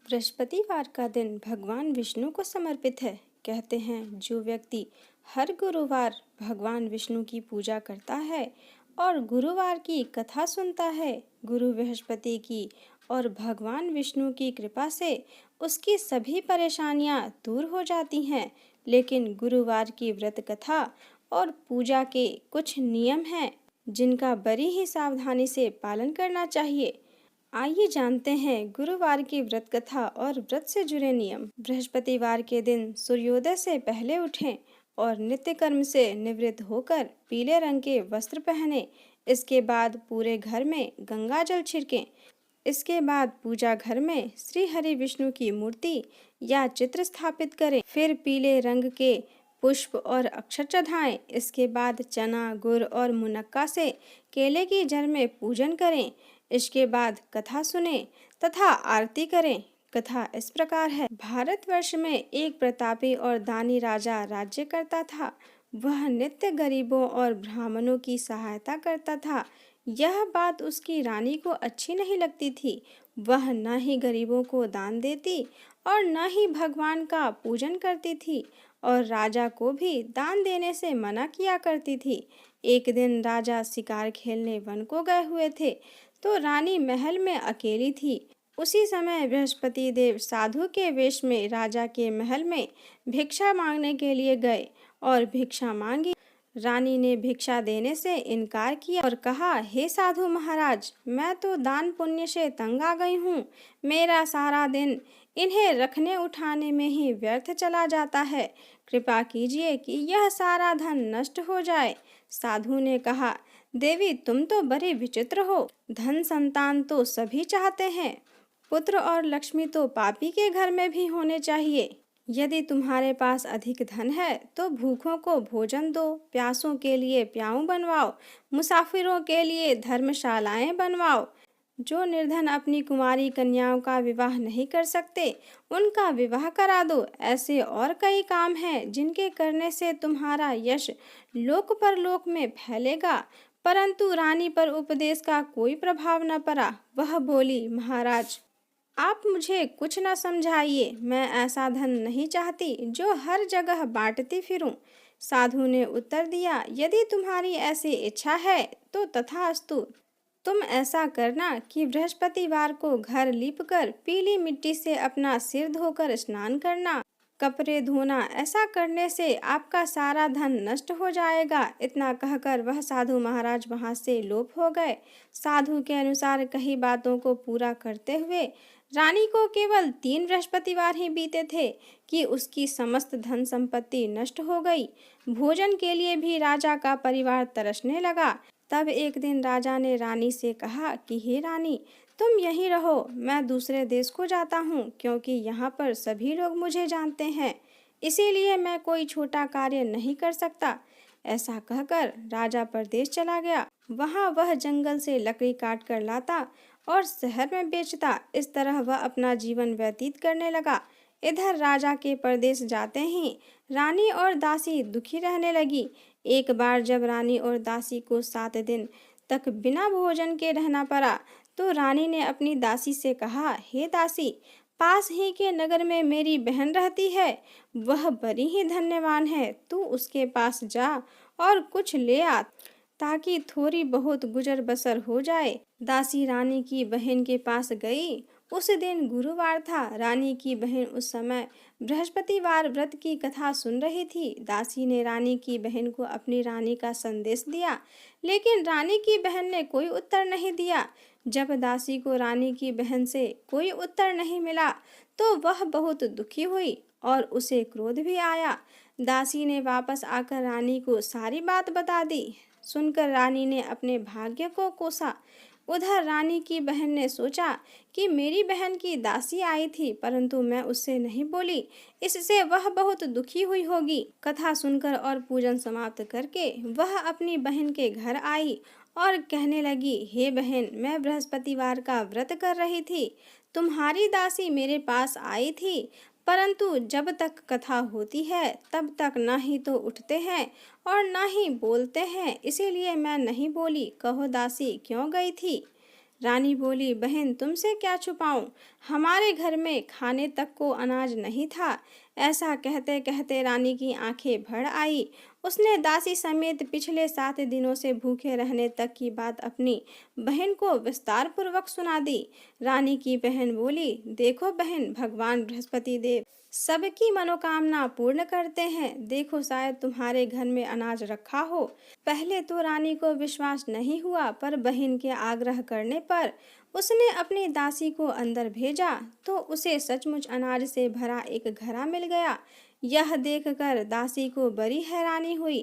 बृहस्पतिवार का दिन भगवान विष्णु को समर्पित है। कहते हैं जो व्यक्ति हर गुरुवार भगवान विष्णु की पूजा करता है और गुरुवार की कथा सुनता है, गुरु बृहस्पति की और भगवान विष्णु की कृपा से उसकी सभी परेशानियां दूर हो जाती हैं। लेकिन गुरुवार की व्रत कथा और पूजा के कुछ नियम हैं जिनका बड़ी ही सावधानी से पालन करना चाहिए। आइए जानते हैं गुरुवार की व्रत कथा और व्रत से जुड़े नियम। बृहस्पतिवार के दिन सूर्योदय से पहले उठें और नित्य कर्म से निवृत्त होकर पीले रंग के वस्त्र पहनें। इसके बाद पूरे घर में गंगा जल छिड़कें। इसके बाद पूजा घर में श्री हरि विष्णु की मूर्ति या चित्र स्थापित करें। फिर पीले रंग के पुष्प और अक्षत चढ़ाएं। इसके बाद चना, गुड़ और मुनक्का से केले की जड़ में पूजन करें। इसके बाद कथा सुने तथा आरती करें। कथा इस प्रकार है। भारतवर्ष में एक प्रतापी और दानी राजा राज्य करता था। वह नित्य गरीबों और ब्राह्मणों की सहायता करता था। यह बात उसकी रानी को अच्छी नहीं लगती थी। वह न ही गरीबों को दान देती और न ही भगवान का पूजन करती थी और राजा को भी दान देने से मना किया करती थी। एक दिन राजा शिकार खेलने वन को गए हुए थे तो रानी महल में अकेली थी। उसी समय बृहस्पति देव साधु के वेश में राजा के महल में भिक्षा मांगने के लिए गए और भिक्षा मांगी। रानी ने भिक्षा देने से इनकार किया और कहा, हे साधु महाराज, मैं तो दान पुण्य से तंग आ गई हूँ। मेरा सारा दिन इन्हें रखने उठाने में ही व्यर्थ चला जाता है। कृपा कीजिए कि यह सारा धन नष्ट हो जाए। साधु ने कहा, देवी, तुम तो बड़े विचित्र हो। धन संतान तो सभी चाहते हैं। पुत्र और लक्ष्मी तो पापी के घर में भी होने चाहिए। यदि तुम्हारे पास अधिक धन है तो भूखों को भोजन दो, प्यासों के लिए प्याऊ बनवाओ, मुसाफिरों के लिए धर्मशालाएं बनवाओ। जो निर्धन अपनी कुंवारी कन्याओं का विवाह नहीं कर सकते उनका विवाह करा दो। ऐसे और कई काम हैं जिनके करने से तुम्हारा यश लोक परलोक में फैलेगा। परंतु रानी पर उपदेश का कोई प्रभाव न पड़ा। वह बोली, महाराज, आप मुझे कुछ न समझाइए। मैं ऐसा धन नहीं चाहती जो हर जगह बांटती फिरूं। साधु ने उत्तर दिया, यदि तुम्हारी ऐसी इच्छा है तो तथास्तु। तुम ऐसा करना कि बृहस्पतिवार को घर लीपकर पीली मिट्टी से अपना सिर धोकर स्नान करना, कपड़े धोना। ऐसा करने से आपका सारा धन नष्ट हो जाएगा। इतना कहकर वह साधु महाराज वहां से लोप हो गए। साधु के अनुसार कई बातों को पूरा करते हुए रानी को केवल 3 बृहस्पतिवार ही बीते थे कि उसकी समस्त धन संपत्ति नष्ट हो गई। भोजन के लिए भी राजा का परिवार तरसने लगा। तब एक दिन राजा ने रानी से कहा कि हे रानी, तुम यहीं रहो, मैं दूसरे देश को जाता हूँ, क्योंकि यहाँ पर सभी लोग मुझे जानते हैं। इसीलिए मैं कोई छोटा कार्य नहीं कर सकता। ऐसा कहकर राजा परदेश चला गया। वहाँ वह जंगल से लकड़ी काट कर लाता और शहर में बेचता। इस तरह वह अपना जीवन व्यतीत करने लगा। इधर राजा के परदेश जाते ही रानी और दासी दुखी रहने लगी। एक बार जब रानी और दासी को 7 दिन तक बिना भोजन के रहना पड़ा तो रानी ने अपनी दासी से कहा, हे दासी, पास ही के नगर में मेरी बहन रहती है। वह बड़ी ही धन्यवान है। तू उसके पास जा और कुछ ले आ ताकि थोड़ी बहुत गुजर बसर हो जाए। दासी रानी की बहन के पास गई। उस दिन गुरुवार था। रानी की बहन उस समय बृहस्पतिवार व्रत की कथा सुन रही थी। दासी ने रानी की बहन को अपनी रानी का संदेश दिया, लेकिन रानी की बहन ने कोई उत्तर नहीं दिया। जब दासी को रानी की बहन से कोई उत्तर नहीं मिला तो वह बहुत दुखी हुई और उसे क्रोध भी आया। दासी ने वापस आकर रानी को सारी बात बता दी। सुनकर रानी ने अपने भाग्य को कोसा। उधर रानी की बहन ने सोचा कि मेरी बहन की दासी आई थी परंतु मैं उससे नहीं बोली, इससे वह बहुत दुखी हुई होगी। कथा सुनकर और पूजन समाप्त करके वह अपनी बहन के घर आई और कहने लगी, हे बहन, मैं बृहस्पतिवार का व्रत कर रही थी। तुम्हारी दासी मेरे पास आई थी, परंतु जब तक कथा होती है तब तक न ही तो उठते हैं और न ही बोलते हैं, इसीलिए मैं नहीं बोली। कहो दासी, क्यों गई थी? रानी बोली, बहन तुमसे क्या छुपाऊं, हमारे घर में खाने तक को अनाज नहीं था। ऐसा कहते कहते रानी की आंखें भर आई। उसने दासी समेत पिछले 7 दिनों से भूखे रहने तक की बात अपनी बहन को विस्तार पूर्वक सुना दी। रानी की बहन बोली, देखो बहन, भगवान बृहस्पति देव सबकी मनोकामना पूर्ण करते हैं। देखो, शायद तुम्हारे घर में अनाज रखा हो। पहले तो रानी को विश्वास नहीं हुआ, पर बहन के आग्रह करने पर उसने अपनी दासी को अंदर भेजा तो उसे सचमुच अनाज से भरा एक घड़ा मिल गया। यह देखकर दासी को बड़ी हैरानी हुई।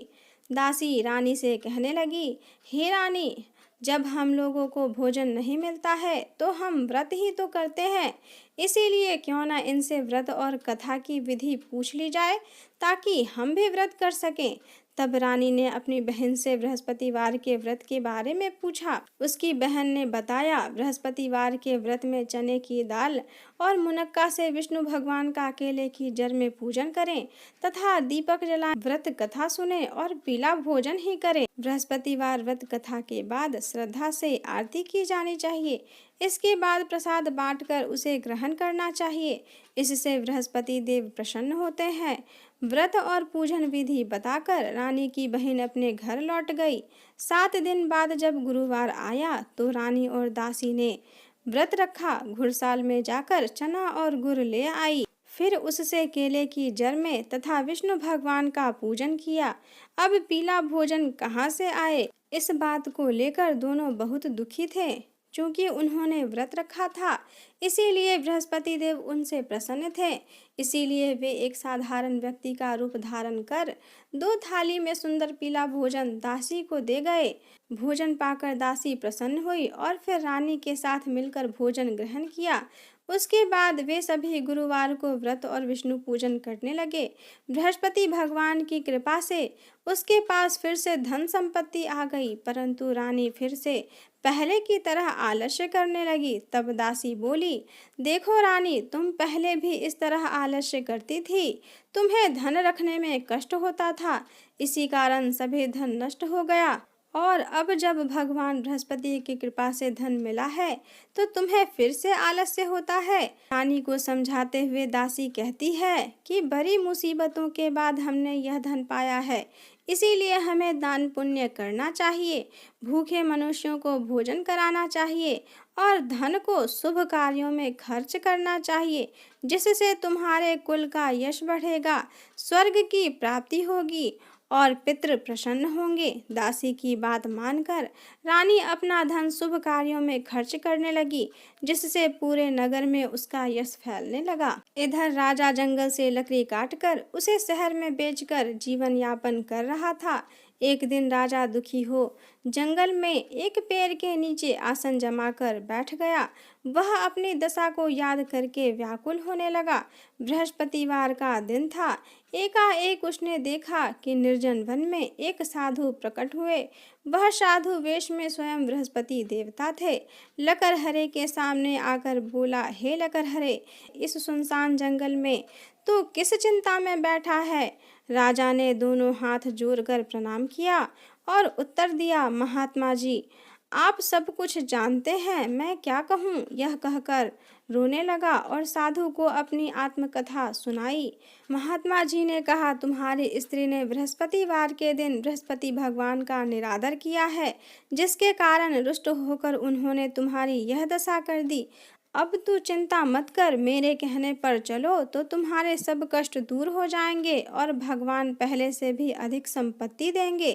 दासी रानी से कहने लगी, हे रानी, जब हम लोगों को भोजन नहीं मिलता है तो हम व्रत ही तो करते हैं। इसीलिए क्यों ना इनसे व्रत और कथा की विधि पूछ ली जाए, ताकि हम भी व्रत कर सकें। तब रानी ने अपनी बहन से बृहस्पतिवार के व्रत के बारे में पूछा। उसकी बहन ने बताया, बृहस्पतिवार के व्रत में चने की दाल और मुनक्का से विष्णु भगवान का अकेले की जड़ में पूजन करें तथा दीपक जलाएं, व्रत कथा सुने और पीला भोजन ही करें। बृहस्पतिवार व्रत कथा के बाद श्रद्धा से आरती की जानी चाहिए। इसके बाद प्रसाद बांटकर उसे ग्रहण करना चाहिए। इससे बृहस्पति देव प्रसन्न होते हैं। व्रत और पूजन विधि बताकर रानी की बहन अपने घर लौट गई। 7 दिन बाद जब गुरुवार आया तो रानी और दासी ने व्रत रखा। घुड़साल में जाकर चना और गुड़ ले आई। फिर उससे केले की जड़ में तथा विष्णु भगवान का पूजन किया। अब पीला भोजन कहाँ से आए, इस बात को लेकर दोनों बहुत दुखी थे। चूंकि उन्होंने व्रत रखा था, इसीलिए बृहस्पति देव उनसे प्रसन्न थे। इसीलिए वे एक साधारण व्यक्ति का रूप धारण कर 2 थाली में सुंदर पीला भोजन दासी को दे गए। भोजन पाकर दासी प्रसन्न हुई और फिर रानी के साथ मिलकर भोजन ग्रहण किया। उसके बाद वे सभी गुरुवार को व्रत और विष्णु पूजन करने लगे। बृहस्पति भगवान की कृपा से उसके पास फिर से धन संपत्ति आ गई, परंतु रानी फिर से पहले की तरह आलस्य करने लगी। तब दासी बोली, देखो रानी, तुम पहले भी इस तरह आलस्य करती थी। तुम्हें धन रखने में कष्ट होता था, इसी कारण सभी धन नष्ट हो गया। और अब जब भगवान बृहस्पति की कृपा से धन मिला है तो तुम्हें फिर से आलस्य होता है। रानी को समझाते हुए दासी कहती है कि बड़ी मुसीबतों के बाद हमने यह धन पाया है, इसीलिए हमें दान पुण्य करना चाहिए, भूखे मनुष्यों को भोजन कराना चाहिए और धन को शुभ कार्यों में खर्च करना चाहिए, जिससे तुम्हारे कुल का यश बढ़ेगा, स्वर्ग की प्राप्ति होगी और पितृ प्रसन्न होंगे। दासी की बात मानकर रानी अपना धन शुभ कार्यों में खर्च करने लगी, जिससे पूरे नगर में उसका यश फैलने लगा। इधर राजा जंगल से लकड़ी काटकर उसे शहर में बेचकर जीवन यापन कर रहा था। एक दिन राजा दुखी हो जंगल में एक पेड़ के नीचे आसन जमाकर बैठ गया। वह अपनी दशा को याद करके व्याकुल होने लगा। बृहस्पतिवार का दिन था। एकाएक उसने देखा कि निर्जन वन में एक साधु प्रकट हुए। वह साधु वेश में स्वयं बृहस्पति देवता थे। लकड़हरे के सामने आकर बोला, हे लकड़हरे, इस सुनसान जंगल में तू किस चिंता में बैठा है? राजा ने दोनों हाथ जोड़कर प्रणाम किया और उत्तर दिया, महात्मा जी, आप सब कुछ जानते हैं, मैं क्या कहूँ। यह कहकर रोने लगा और साधु को अपनी आत्मकथा सुनाई। महात्मा जी ने कहा, तुम्हारी स्त्री ने बृहस्पतिवार के दिन बृहस्पति भगवान का निरादर किया है, जिसके कारण रुष्ट होकर उन्होंने तुम्हारी यह दशा कर दी। अब तू चिंता मत कर, मेरे कहने पर चलो तो तुम्हारे सब कष्ट दूर हो जाएंगे और भगवान पहले से भी अधिक संपत्ति देंगे।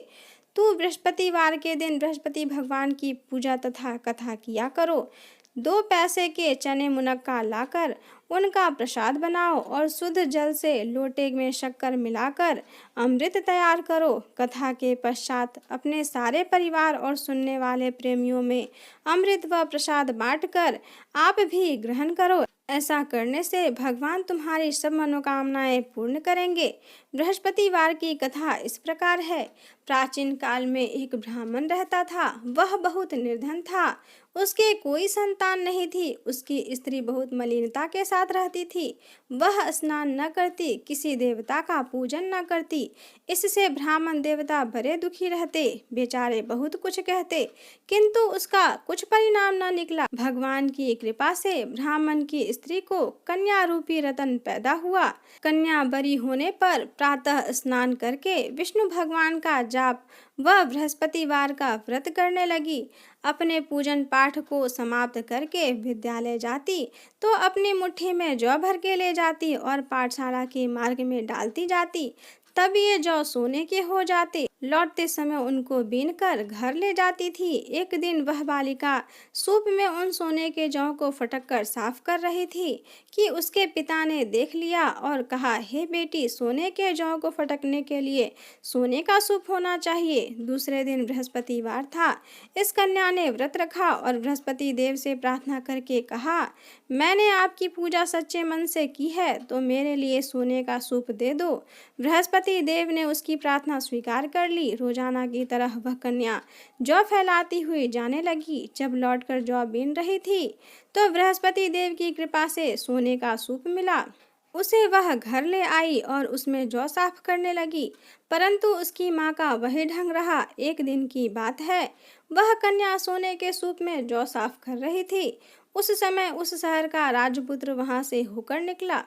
तू बृहस्पतिवार के दिन बृहस्पति भगवान की पूजा तथा कथा किया करो। 2 पैसे के चने मुनक्का लाकर उनका प्रसाद बनाओ और शुद्ध जल से लोटे में शक्कर मिलाकर अमृत तैयार करो। कथा के पश्चात अपने सारे परिवार और सुनने वाले प्रेमियों में अमृत व प्रसाद बांटकर आप भी ग्रहण करो। ऐसा करने से भगवान तुम्हारी सब मनोकामनाएं पूर्ण करेंगे। बृहस्पतिवार की कथा इस प्रकार है। प्राचीन काल में एक ब्राह्मण रहता था। वह बहुत निर्धन था। उसके कोई संतान नहीं थी। उसकी स्त्री बहुत मलिनता के साथ रहती थी। वह स्नान न करती, किसी देवता का पूजन न करती। इससे ब्राह्मण देवता बड़े दुखी रहते, बेचारे बहुत कुछ कहते, किंतु उसका कुछ परिणाम न निकला। भगवान की कृपा से ब्राह्मण की स्त्री को कन्या रूपी रतन पैदा हुआ। कन्या बरी होने पर प्रातः स्नान करके विष्णु भगवान का जाप वह बृहस्पतिवार का व्रत करने लगी। अपने पूजन पाठ को समाप्त करके विद्यालय जाती तो अपनी मुट्ठी में जौ भर के ले जाती और पाठशाला के मार्ग में डालती जाती। तब ये जौ सोने के हो जाते। लौटते समय उनको बीन कर घर ले जाती थी। एक दिन वह बालिका सूप में उन सोने के जौ को फटक कर साफ कर रही थी कि उसके पिता ने देख लिया और कहा, हे बेटी, सोने के जौ को फटकने के लिए सोने का सूप होना चाहिए। दूसरे दिन बृहस्पतिवार था। इस कन्या ने व्रत रखा और बृहस्पति देव से प्रार्थना करके कहा, मैंने आपकी पूजा सच्चे मन से की है तो मेरे लिए सोने का सूप दे दो। बृहस्पति देव ने उसकी प्रार्थना स्वीकार कर ली। रोजाना की तरह वह कन्या जौ फैलाती हुई जाने लगी। जब लौटकर जौ बीन रही थी तो बृहस्पति देव की कृपा से सोने का सूप मिला। उसे वह घर ले आई और उसमें जौ साफ करने लगी, परंतु उसकी माँ का वही ढंग रहा। एक दिन की बात है, वह कन्या सोने के सूप में जौ साफ कर रही थी। उस समय उस शहर का राजपुत्र वहां से होकर निकला।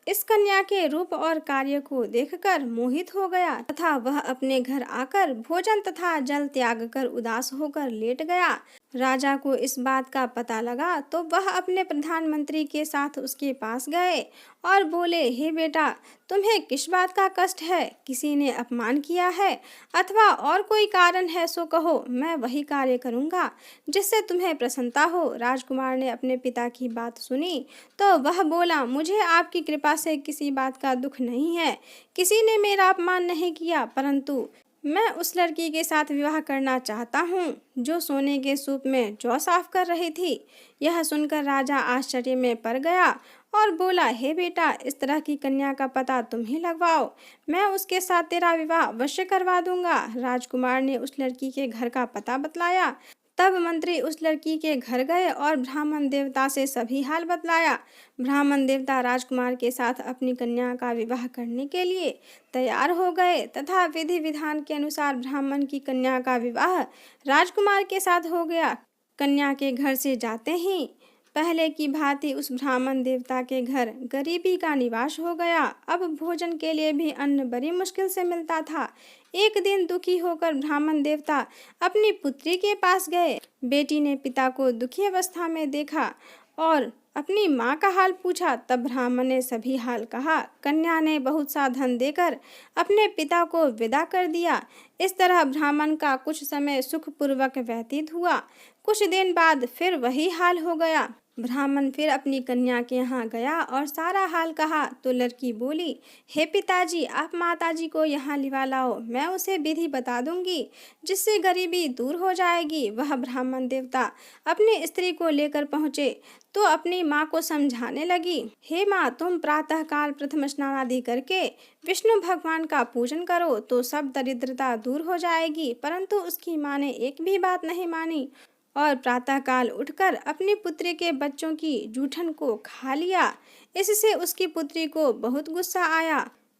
इस कन्या के रूप और कार्य को देखकर मोहित हो गया तथा वह अपने घर आकर भोजन तथा जल त्याग कर उदास होकर लेट गया। राजा को इस बात का पता लगा तो वह अपने प्रधानमंत्री के साथ उसके पास गए और बोले, हे बेटा, तुम्हें किस बात का कष्ट है? किसी ने अपमान किया है अथवा और कोई कारण है सो कहो, मैं वही कार्य करूंगा जिससे तुम्हें प्रसन्नता हो। राजकुमार ने अपने पिता की बात सुनी तो वह बोला, मुझे आपकी कृपा से किसी बात का दुख नहीं है। किसी ने मेरा अपमान नहीं किया, परंतु मैं उस लड़की के साथ विवाह करना चाहता हूँ जो सोने के सूप में जौ साफ कर रही थी। यह सुनकर राजा आश्चर्य में पड़ गया और बोला, हे बेटा, इस तरह की कन्या का पता तुम ही लगवाओ, मैं उसके साथ तेरा विवाह अवश्य करवा दूंगा। राजकुमार ने उस लड़की के घर का पता बतलाया। तब मंत्री उस लड़की के घर गए और ब्राह्मण देवता से सभी हाल बतलाया। ब्राह्मण देवता राजकुमार के साथ अपनी कन्या का विवाह करने के लिए तैयार हो गए तथा विधि विधान के अनुसार ब्राह्मण की कन्या का विवाह राजकुमार के साथ हो गया। कन्या के घर से जाते ही पहले की भांति उस ब्राह्मण देवता के घर गरीबी का निवास हो गया। अब भोजन के लिए भी अन्न बड़ी मुश्किल से मिलता था। एक दिन दुखी होकर ब्राह्मण देवता अपनी पुत्री के पास गए। बेटी ने पिता को दुखी अवस्था में देखा और अपनी माँ का हाल पूछा। तब ब्राह्मण ने सभी हाल कहा। कन्या ने बहुत सा धन देकर अपने पिता को विदा कर दिया। इस तरह ब्राह्मण का कुछ समय सुखपूर्वक व्यतीत हुआ। कुछ दिन बाद फिर वही हाल हो गया। ब्राह्मण फिर अपनी कन्या के यहाँ गया और सारा हाल कहा तो लड़की बोली, हे पिताजी, आप माताजी को यहाँ लिवा लाओ, मैं उसे विधि बता दूंगी जिससे गरीबी दूर हो जाएगी। वह ब्राह्मण देवता अपनी स्त्री को लेकर पहुँचे तो अपनी माँ को समझाने लगी, हे माँ, तुम प्रातः काल प्रथम स्नान आदि करके विष्णु भगवान का पूजन करो तो सब दरिद्रता दूर हो जाएगी। परंतु उसकी माँ ने एक भी बात नहीं मानी और प्रातःकाल उठकर अपनी पुत्री के बच्चों की जूठन को खा लिया। इससे उसकी पुत्री को बहुत गुस्सा आया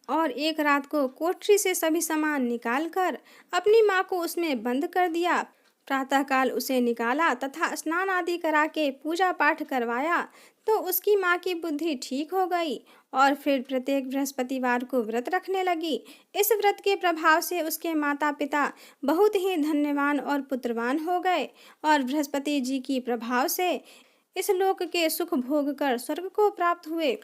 और एक रात को कोठरी से सभी सामान निकालकर अपनी माँ को उसमें बंद कर दिया। प्रातःकाल उसे निकाला तथा स्नान आदि करा के पूजा पाठ करवाया तो उसकी माँ की बुद्धि ठीक हो गई और फिर प्रत्येक बृहस्पतिवार को व्रत रखने लगी। इस व्रत के प्रभाव से उसके माता पिता बहुत ही धन्यवान और पुत्रवान हो गए और बृहस्पति जी की प्रभाव से इस लोक के सुख भोग कर स्वर्ग को प्राप्त हुए।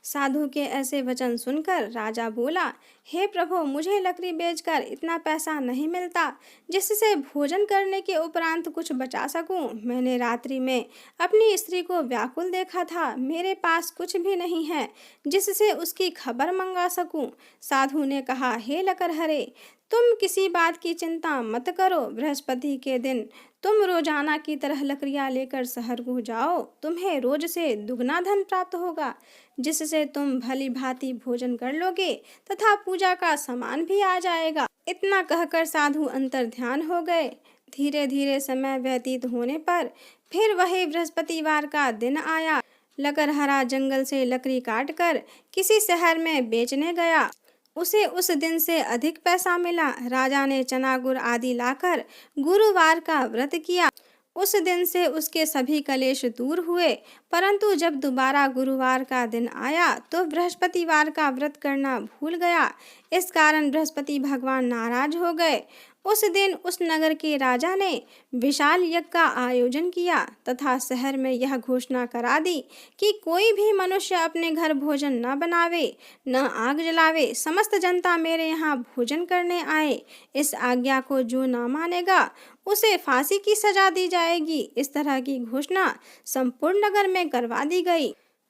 साधु के ऐसे वचन सुनकर राजा बोला, हे प्रभु, मुझे लकड़ी बेचकर इतना पैसा नहीं मिलता जिससे भोजन करने के उपरांत कुछ बचा सकूं। मैंने रात्रि में अपनी स्त्री को व्याकुल देखा था। मेरे पास कुछ भी नहीं है जिससे उसकी खबर मंगा सकूं। साधु ने कहा, हे लकड़हरे, तुम किसी बात की चिंता मत करो। बृहस्पति के दिन तुम रोजाना की तरह लकड़ियां लेकर शहर को जाओ। तुम्हें रोज से दुगना धन प्राप्त होगा जिससे तुम भली भांति भोजन कर लोगे तथा पूजा का सामान भी आ जाएगा। इतना कहकर साधु अंतर ध्यान हो गए। धीरे धीरे समय व्यतीत होने पर फिर वही बृहस्पतिवार का दिन आया। लकड़हारा जंगल से लकड़ी काटकर किसी शहर में बेचने गया। उसे उस दिन से अधिक पैसा मिला। राजा ने चना गुड़ आदि लाकर गुरुवार का व्रत किया। उस दिन से उसके सभी कलेश दूर हुए। परंतु जब दोबारा गुरुवार का दिन आया तो बृहस्पतिवार का व्रत करना भूल गया। इस कारण बृहस्पति भगवान नाराज हो गए। उस दिन उस नगर के राजा ने विशाल यज्ञ का आयोजन किया तथा शहर में यह घोषणा करा दी कि कोई भी मनुष्य अपने घर भोजन न बनावे, न आग जलावे। समस्त जनता मेरे यहाँ भोजन करने आए। इस आज्ञा को जो न मानेगा उसे फांसी की सजा दी जाएगी। इस तरह की घोषणा संपूर्ण नगर में करवा दी गई।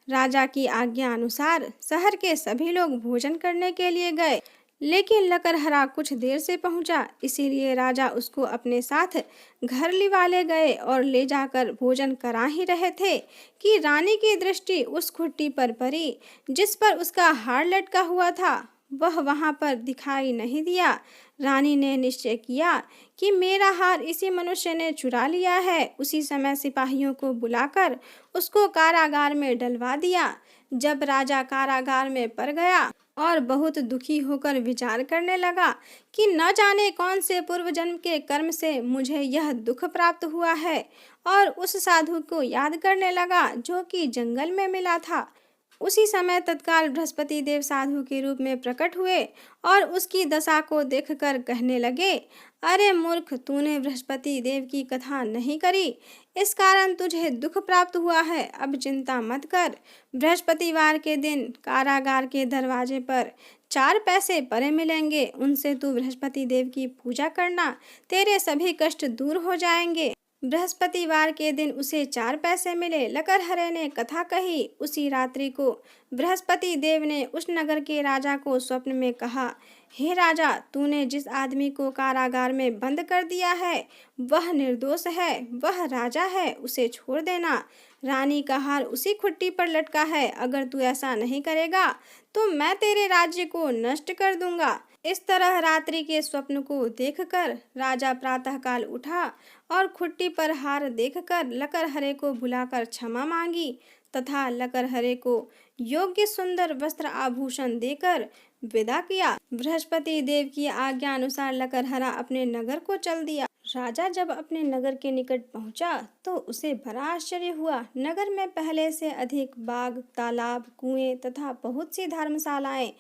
राजा की आज्ञा अनुसार शहर के सभी लोग भोजन करने के लिए गए, लेकिन लकड़हारा कुछ देर से पहुंचा, इसीलिए राजा उसको अपने साथ घर लिवाले गए और ले जाकर भोजन करा ही रहे थे कि रानी की दृष्टि उस खुट्टी पर पड़ी जिस पर उसका हार लटका हुआ था। वह वहां पर दिखाई नहीं दिया। रानी ने निश्चय किया कि मेरा हार इसी मनुष्य ने चुरा लिया है। उसी समय सिपाहियों को बुलाकर उसको कारागार में डलवा दिया। जब राजा कारागार में पड़ गया और बहुत दुखी होकर विचार करने लगा कि न जाने कौन से पूर्व जन्म के कर्म से मुझे यह दुख प्राप्त हुआ है, और उस साधु को याद करने लगा जो कि जंगल में मिला था। उसी समय तत्काल बृहस्पति देव साधु के रूप में प्रकट हुए और उसकी दशा को देखकर कहने लगे, अरे मूर्ख, तूने बृहस्पति देव की कथा नहीं करी, इस कारण तुझे दुख प्राप्त हुआ है। अब चिंता मत कर। बृहस्पतिवार के दिन कारागार के दरवाजे पर 4 पैसे पड़े मिलेंगे। उनसे तू बृहस्पति देव की पूजा करना, तेरे सभी कष्ट दूर हो जाएंगे। बृहस्पतिवार के दिन उसे 4 पैसे मिले। लकड़हारे ने कथा कही। उसी रात्रि को बृहस्पति देव ने उस नगर के राजा को स्वप्न में कहा, हे राजा, तूने जिस आदमी को कारागार में बंद कर दिया है वह निर्दोष है, वह राजा है, उसे छोड़ देना। रानी का हार उसी खुट्टी पर लटका है। अगर तू ऐसा नहीं करेगा तो मैं तेरे राज्य को नष्ट कर दूंगा। इस तरह रात्रि के स्वप्न को देखकर राजा प्रातःकाल उठा और खुट्टी पर हार देखकर लकड़हारे को बुलाकर क्षमा मांगी तथा लकड़हारे को योग्य सुंदर वस्त्र आभूषण देकर विदा किया। बृहस्पति देव की आज्ञा अनुसार लकड़हारा अपने नगर को चल दिया। राजा जब अपने नगर के निकट पहुंचा तो उसे बड़ा आश्चर्य हुआ। नगर में पहले से अधिक बाग, तालाब, कुएं तथा बहुत सी धर्मशालाएं,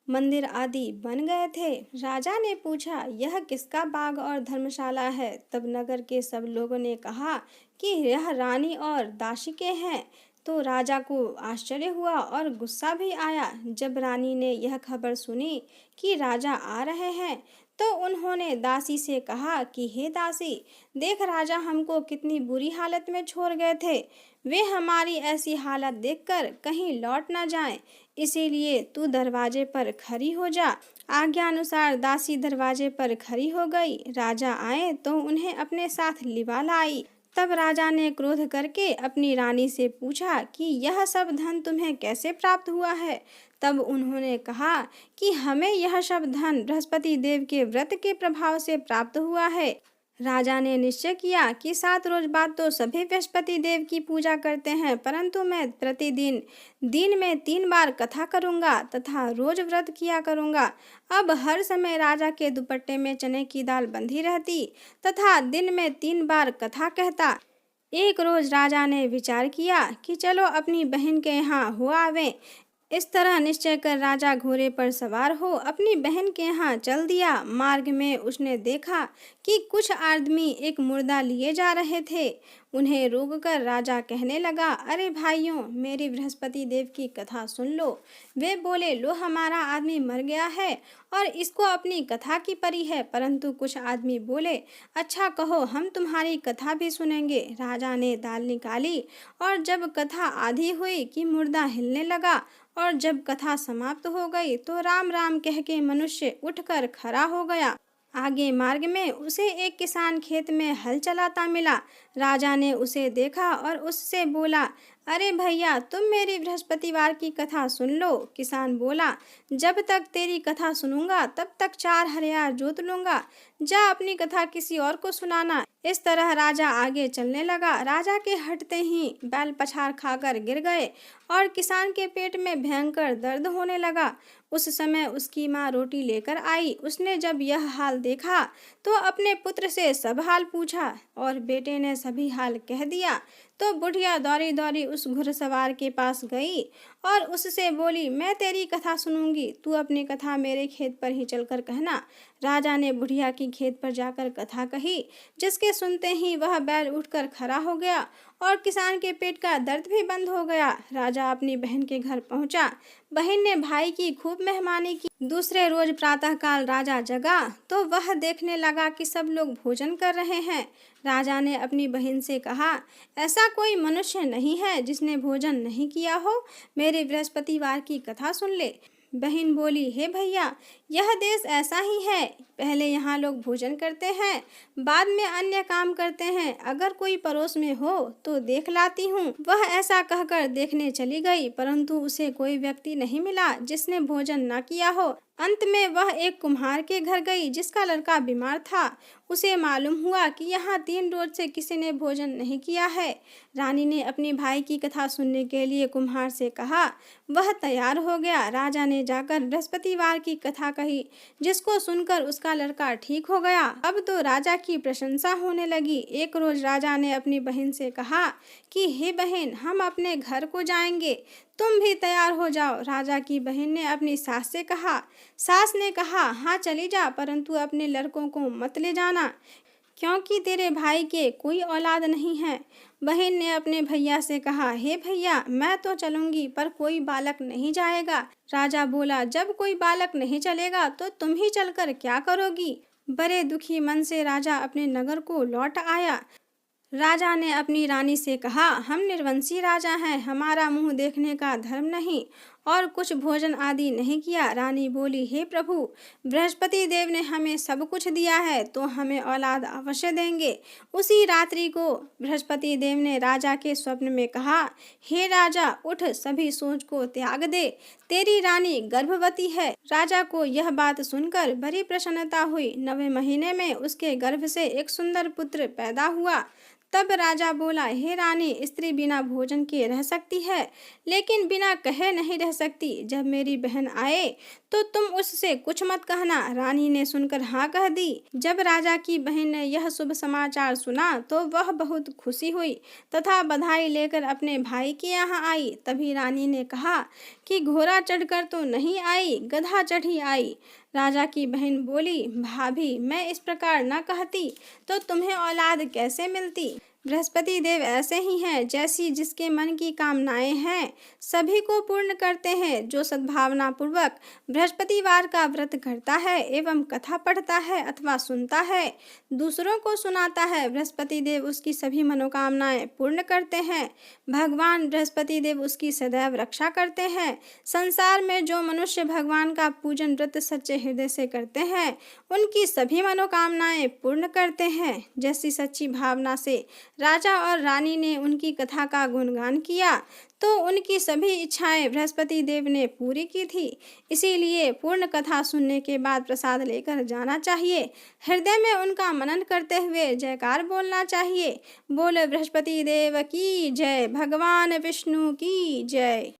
मंदिर आदि बन गए थे। राजा ने पूछा, यह किसका बाग और धर्मशाला है? तब नगर के सब लोगों ने कहा कि यह रानी और दासी के हैं। तो राजा को आश्चर्य हुआ और गुस्सा भी आया। जब रानी ने यह खबर सुनी कि राजा आ रहे हैं तो उन्होंने दासी से कहा कि हे दासी, देख राजा हमको कितनी बुरी हालत में छोड़ गए थे। वे हमारी ऐसी हालत देखकर कहीं लौट न जाएं, इसीलिए तू दरवाजे पर खड़ी हो जा। आज्ञा अनुसार दासी दरवाजे पर खड़ी हो गई। राजा आए तो उन्हें अपने साथ लिवा लाई। तब राजा ने क्रोध करके अपनी रानी से पूछा कि यह सब धन तुम्हें कैसे प्राप्त हुआ है? तब उन्होंने कहा कि हमें यह सब धन बृहस्पति देव के व्रत के प्रभाव से प्राप्त हुआ है। राजा ने निश्चय किया कि 7 रोज बाद तो सभी बृहस्पति देव की पूजा करते हैं, परंतु मैं प्रतिदिन दिन में 3 बार कथा करूंगा तथा रोज व्रत किया करूंगा। अब हर समय राजा के दुपट्टे में चने की दाल बंधी रहती तथा दिन में 3 बार कथा कहता। एक रोज राजा ने विचार किया कि चलो अपनी बहन के यहाँ हो आवें। इस तरह निश्चय कर राजा घोड़े पर सवार हो अपनी बहन के यहाँ चल दिया। मार्ग में उसने देखा कि कुछ आदमी एक मुर्दा लिए जा रहे थे। उन्हें रोककर राजा कहने लगा, अरे भाइयों, मेरी बृहस्पति देव की कथा सुन लो। वे बोले, लो हमारा आदमी मर गया है और इसको अपनी कथा की परी है। परंतु कुछ आदमी बोले, अच्छा कहो, हम तुम्हारी कथा भी सुनेंगे। राजा ने दाल निकाली और जब कथा आधी हुई कि मुर्दा हिलने लगा और जब कथा समाप्त हो गई तो राम राम कह के मनुष्य उठकर खड़ा हो गया। आगे मार्ग में उसे एक किसान खेत में हल चलाता मिला। राजा ने उसे देखा और उससे बोला, अरे भैया, तुम मेरी बृहस्पतिवार की कथा सुन लो। किसान बोला, जब तक तेरी कथा सुनूंगा तब तक 4 हरियार जोत लूंगा। जा अपनी कथा किसी और को सुनाना। इस तरह राजा आगे चलने लगा। राजा के हटते ही बैल पछाड़ खाकर गिर गए और किसान के पेट में भयंकर दर्द होने लगा। उस समय उसकी माँ रोटी लेकर आई। उसने जब यह हाल देखा तो अपने पुत्र से सब हाल पूछा और बेटे ने सभी हाल कह दिया। तो बुढ़िया दौड़ी दौड़ी उस घुड़सवार के पास गई और उससे बोली, मैं तेरी कथा सुनूंगी, तू अपनी कथा मेरे खेत पर ही चलकर कहना। राजा ने बुढ़िया की खेत पर जाकर कथा कही, जिसके सुनते ही वह बैल उठकर खड़ा हो गया और किसान के पेट का दर्द भी बंद हो गया। राजा अपनी बहन के घर पहुंचा। बहन ने भाई की खूब मेहमानी की। दूसरे रोज प्रातःकाल राजा जगा तो वह देखने लगा कि सब लोग भोजन कर रहे हैं। राजा ने अपनी बहन से कहा, ऐसा कोई मनुष्य नहीं है जिसने भोजन नहीं किया हो। मेरे बृहस्पतिवार की कथा सुन ले। बहन बोली, हे भैया, यह देश ऐसा ही है। पहले यहाँ लोग भोजन करते हैं, बाद में अन्य काम करते हैं। अगर कोई पड़ोस में हो तो देख लाती हूँ। वह ऐसा कहकर देखने चली गई, परंतु उसे कोई व्यक्ति नहीं मिला जिसने भोजन न किया हो। अंत में वह एक कुम्हार के घर गई जिसका लड़का बीमार था। उसे मालूम हुआ कि यहाँ 3 रोज से किसी ने भोजन नहीं किया है। रानी ने अपने भाई की कथा सुनने के लिए कुम्हार से कहा। वह तैयार हो गया। राजा ने जाकर बृहस्पतिवार की कथा कही, जिसको सुनकर उसका लड़का ठीक हो गया। अब तो राजा की प्रशंसा होने लगी। एक रोज राजा ने अपनी बहन से कहा कि हे बहन, हम अपने घर को जाएंगे, तुम भी तैयार हो जाओ। राजा की बहन ने अपनी सास से कहा। सास ने कहा, हाँ चली जा, परंतु अपने लड़कों को मत ले जाना, क्योंकि तेरे भाई के कोई औलाद नहीं है। बहन ने अपने भैया से कहा, हे भैया, मैं तो चलूंगी पर कोई बालक नहीं जाएगा। राजा बोला, जब कोई बालक नहीं चलेगा तो तुम ही चलकर क्या करोगी। बड़े दुखी मन से राजा अपने नगर को लौट आया। राजा ने अपनी रानी से कहा, हम निर्वंशी राजा हैं, हमारा मुंह देखने का धर्म नहीं और कुछ भोजन आदि नहीं किया। रानी बोली, हे प्रभु, बृहस्पति देव ने हमें सब कुछ दिया है तो हमें औलाद अवश्य देंगे। उसी रात्रि को बृहस्पति देव ने राजा के स्वप्न में कहा, हे राजा, उठ, सभी सोच को त्याग दे, तेरी रानी गर्भवती है। राजा को यह बात सुनकर बड़ी प्रसन्नता हुई। 9वें महीने में उसके गर्भ से एक सुंदर पुत्र पैदा हुआ। तब राजा बोला, हे रानी, स्त्री बिना भोजन के रह सकती है, लेकिन बिना कहे नहीं रह सकती। जब मेरी बहन आए तो तुम उससे कुछ मत कहना। रानी ने सुनकर हाँ कह दी। जब राजा की बहन ने यह शुभ समाचार सुना तो वह बहुत खुशी हुई तथा बधाई लेकर अपने भाई के यहाँ आई। तभी रानी ने कहा कि घोड़ा चढ़कर तो नहीं आई, गधा चढ़ी आई। राजा की बहन बोली, भाभी, मैं इस प्रकार न कहती तो तुम्हें औलाद कैसे मिलती। बृहस्पति देव ऐसे ही हैं, जैसी जिसके मन की कामनाएं हैं सभी को पूर्ण करते हैं। जो सद्भावना पूर्वक बृहस्पतिवार का व्रत करता है एवं कथा पढ़ता है अथवा सुनता है, दूसरों को सुनाता है, बृहस्पति देव उसकी सभी मनोकामनाएं पूर्ण करते हैं। भगवान बृहस्पति देव उसकी सदैव रक्षा करते हैं। संसार में जो मनुष्य भगवान का पूजन व्रत सच्चे हृदय से करते हैं, उनकी सभी मनोकामनाएं पूर्ण करते हैं। जैसी सच्ची भावना से राजा और रानी ने उनकी कथा का गुणगान किया तो उनकी सभी इच्छाएं बृहस्पति देव ने पूरी की थी। इसीलिए पूर्ण कथा सुनने के बाद प्रसाद लेकर जाना चाहिए। हृदय में उनका मनन करते हुए जयकार बोलना चाहिए। बोले बृहस्पति देव की जय, भगवान विष्णु की जय।